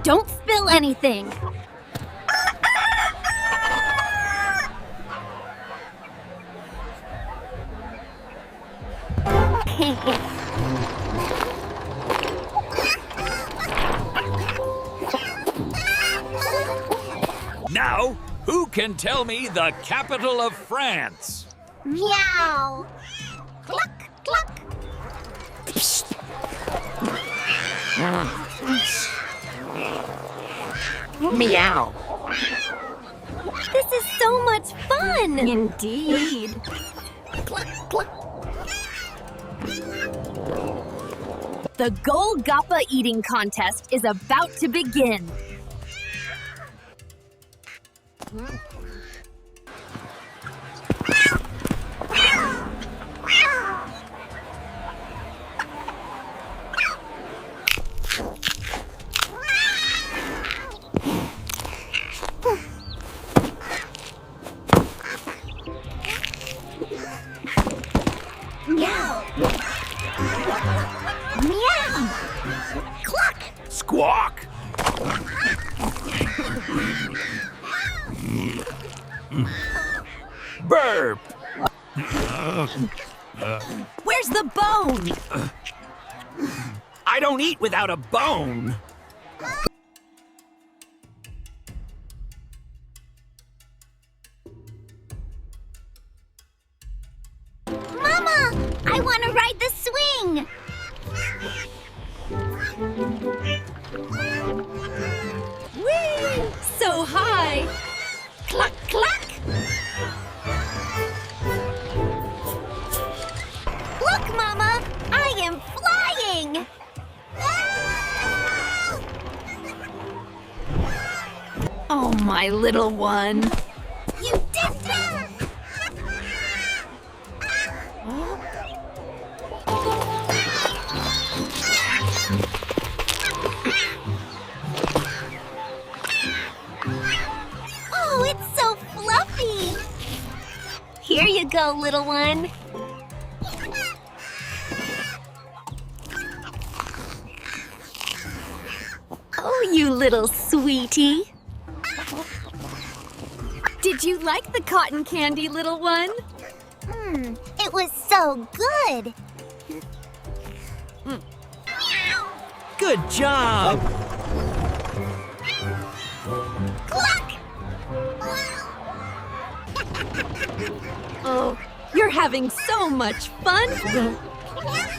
Don't spill anything. Now, who can tell me the capital of France? Meow. Cluck, cluck. Meow. This is so much fun! Indeed. Cluck, cluck. The Golgappa eating contest is about to begin. Meow. Meow. Cluck. Squawk! Burp! Where's the bone? I don't eat without a bone! Mama, I want to ride the swing. Whee! So high! Cluck, cluck. Look, Mama, I am flying. Oh, my little one. You did it! Oh, it's so fluffy. Here you go, little one. Oh, you little sweetie. Did you like the cotton candy, little one? It was so good. Good job! Cluck! Oh, you're having so much fun. Cluck!